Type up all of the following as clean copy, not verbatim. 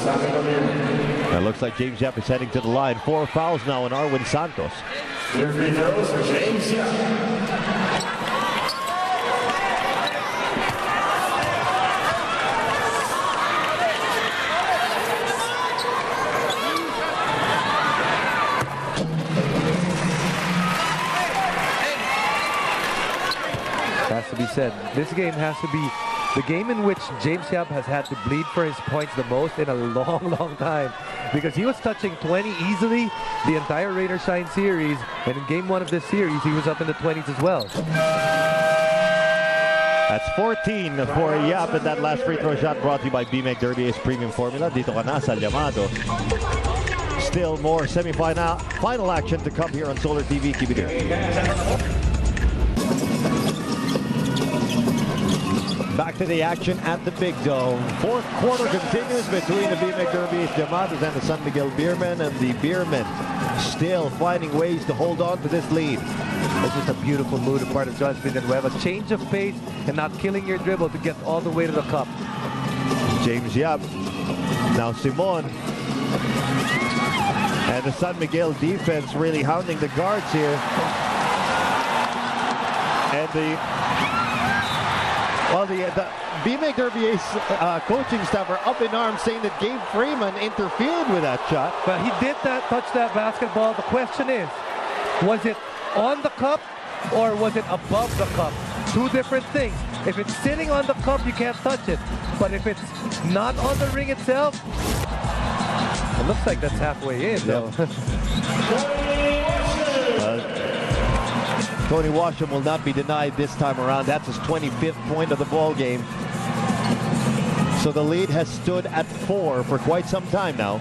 It looks like James Yap is heading to the line. 4 fouls now on Arwin Santos. James Yap. Has to be said, this game has to be the game in which James Yap has had to bleed for his points the most in a long time, because he was touching 20 easily the entire Raider Shine series, and in game 1 of this series he was up in the 20s as well. That's 14 for Yap, and that last free throw shot brought to you by BMeg Derby Ace Premium Formula. Dito ka na sa Llamados. Still more final action to come here on Solar TV. Keep it here. Back to the action at the Big Dome. Fourth quarter continues between the BMeg Derby Llamados and the San Miguel Beermen, and the Beermen still finding ways to hold on to this lead. This is a beautiful move on part of John Villanueva. Change of pace and not killing your dribble to get all the way to the cup. James Yap. Now Simon. And the San Miguel defense really hounding the guards here. And the BMeg Derby Ace coaching staff are up in arms saying that Gabe Freeman interfered with that shot. But he did touch that basketball. The question is, was it on the cup or was it above the cup? Two different things. If it's sitting on the cup, you can't touch it. But if it's not on the ring itself, it looks like that's halfway in, though. Tony Washam will not be denied this time around. That's his 25th point of the ball game. So the lead has stood at 4 for quite some time now.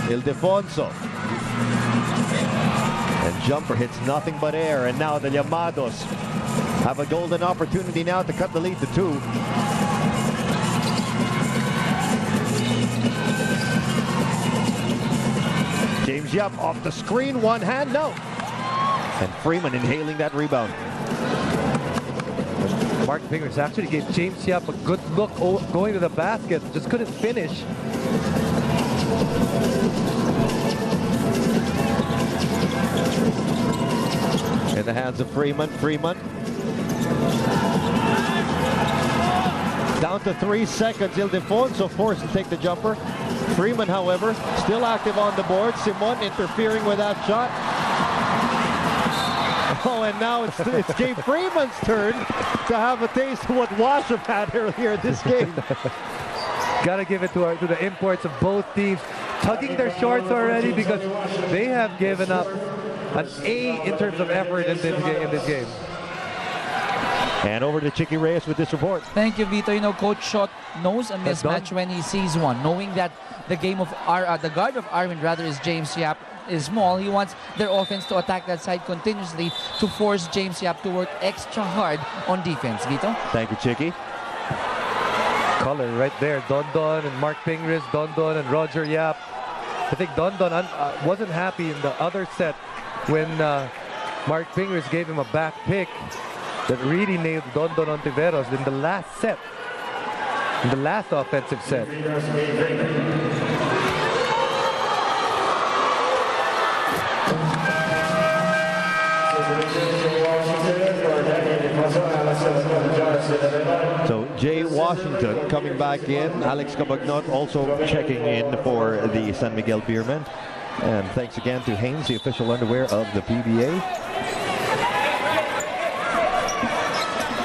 Ildefonso. And jumper hits nothing but air. And now the Llamados have a golden opportunity now to cut the lead to 2. James Yap off the screen, one hand, no. And Freeman inhaling that rebound. Mark Pingers actually gave James Yap a good look going to the basket, just couldn't finish. In the hands of Freeman. Down to 3 seconds. Ildefonso forced to take the jumper. Freeman, however, still active on the board. Simon interfering with that shot. Oh, and now it's Gabe Freeman's turn to have a taste of what Washam had earlier this game. Gotta give it to the imports of both teams, tugging their shorts already because they have given up an A in terms of effort in this game. And over to Chicky Reyes with this report. Thank you, Vito. You know, Coach Shot knows a mismatch when he sees one. Knowing that the guard of Armin rather is James Yap is small, he wants their offense to attack that side continuously to force James Yap to work extra hard on defense. Vito? Thank you, Chicky. Color right there. Don and Mark Pingris, Don and Roger Yap. I think Don wasn't happy in the other set when Mark Pingris gave him a back pick that really nailed Don Ontiveros in the last set, in the last offensive set. So Jay Washington coming back in. Alex Cabagnot also checking in for the San Miguel Beermen. And thanks again to Hanes, the official underwear of the PBA.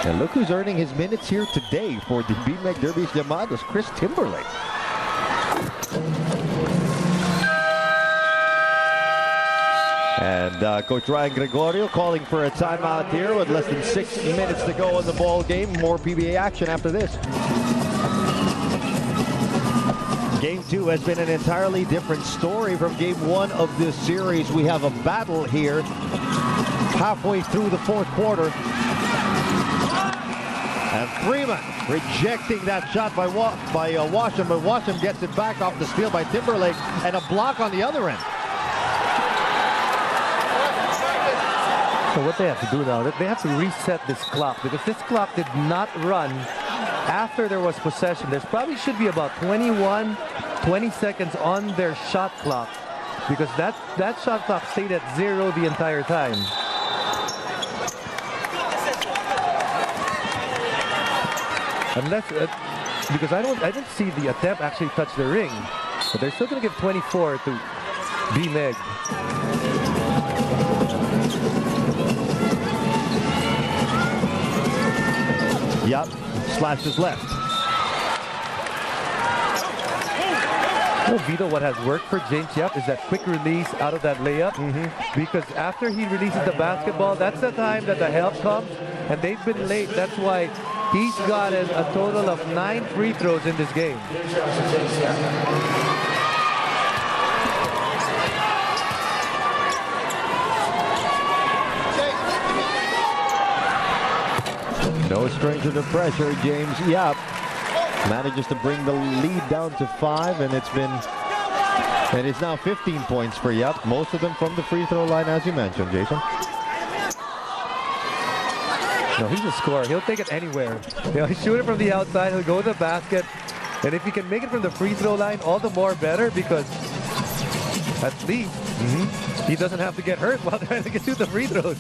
And look who's earning his minutes here today for the BMeg Derby's Llamados, Chris Timberlake. And Coach Ryan Gregorio calling for a timeout here with less than 6 minutes to go in the ball game. More PBA action after this. Game 2 has been an entirely different story from Game 1 of this series. We have a battle here halfway through the fourth quarter. And Freeman rejecting that shot by Washam, but Washam gets it back off the steal by Timberlake, and a block on the other end. So what they have to do now, they have to reset this clock, because this clock did not run after there was possession. There probably should be about 20 seconds on their shot clock, because that shot clock stayed at 0 the entire time. Unless, because I didn't see the attempt actually touch the ring, but they're still going to give 24 to BMeg. Yep, slashes left. Well, Vito, what has worked for James Yap is that quick release out of that layup. Because after he releases the basketball, that's the time that the help comes, and they've been late. That's why he's gotten a total of 9 free throws in this game. No stranger to pressure. James Yap manages to bring the lead down to 5, and it's now 15 points for Yap. Most of them from the free throw line, as you mentioned, Jason. No, he's a scorer. He'll take it anywhere. He'll shoot it from the outside. He'll go to the basket, and if he can make it from the free throw line, all the more better, because at least he doesn't have to get hurt while trying to get to the free throws.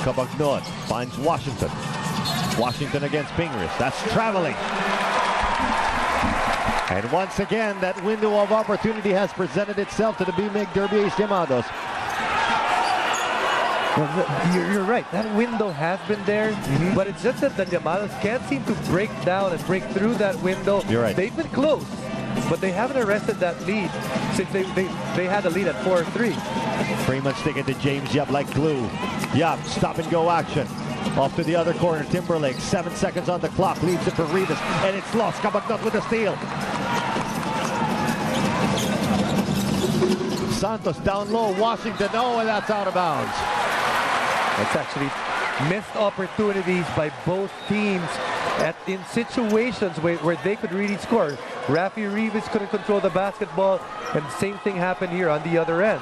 Cabagnot finds Washington. Washington against Pingris. That's traveling. And once again, that window of opportunity has presented itself to the BMeg Derby Ace Llamados. Well, you're right. That window has been there, but it's just that the Llamados can't seem to break down and break through that window. You're right. They've been close, but they haven't arrested that lead since they had a lead at 4-3. Freeman sticking to James Yap like glue. Yap, stop and go action. Off to the other corner, Timberlake. 7 seconds on the clock, leaves it for Rivas, and it's lost. Cabagnot with the steal. Santos down low, Washington, oh, and that's out of bounds. That's actually missed opportunities by both teams in situations where they could really score. Rafi Rivas couldn't control the basketball, and same thing happened here on the other end.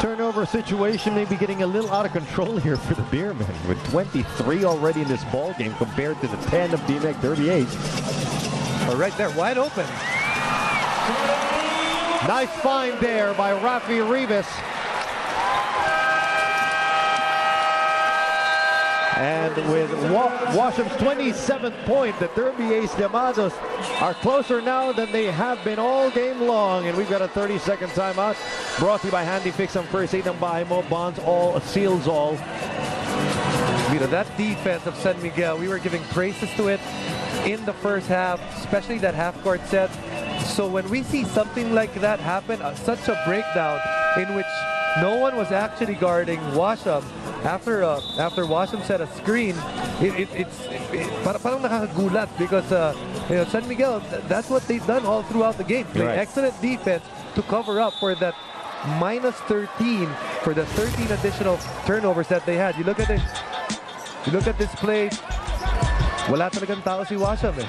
Turnover situation maybe getting a little out of control here for the Beermen, with 23 already in this ball game compared to the 10 of BMeg Derby Ace. Oh, right there, wide open. Nice find there by Rafi Rivas. And with Washam's 27th point, the Derby Ace Llamados are closer now than they have been all game long. And we've got a 30-second timeout brought to you by Handy Fix on First Aid and Bahay Mo. Bonds all, seals all. You know, that defense of San Miguel, we were giving praises to it in the first half, especially that half-court set. So when we see something like that happen, such a breakdown in which no one was actually guarding Washam, after Washam set a screen, parang nakakagulat, because you know, San Miguel, that's what they've done all throughout the game. Play excellent defense to cover up for that minus 13 for the 13 additional turnovers that they had. You look at it. You look at this play. Wala talagang tao si Washam eh.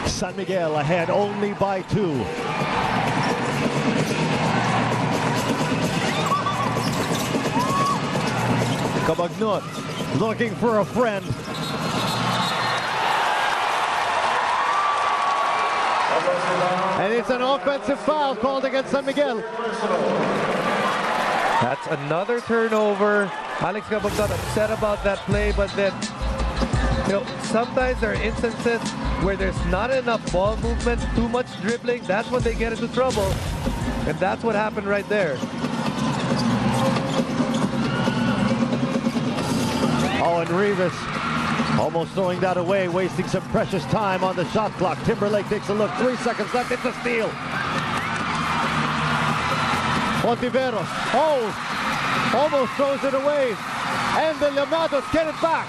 San Miguel ahead only by 2. Cabagnot looking for a friend. And it's an offensive foul called against San Miguel. That's another turnover. Alex Cabagnot upset about that play, but then, you know, sometimes there are instances where there's not enough ball movement, too much dribbling. That's when they get into trouble. And that's what happened right there. Oh, and Rivas almost throwing that away, wasting some precious time on the shot clock. Timberlake takes a look. 3 seconds left. It's a steal. Ontiveros. Oh, almost throws it away. And the Llamados get it back.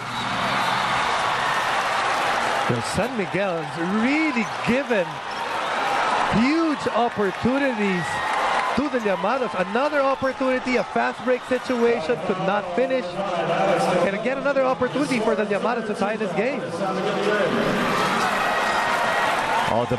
San Miguel has really given huge opportunities to the Llamados. Another opportunity, a fast break situation, could not finish. And again, another opportunity for the Llamados to tie this game. Oh, the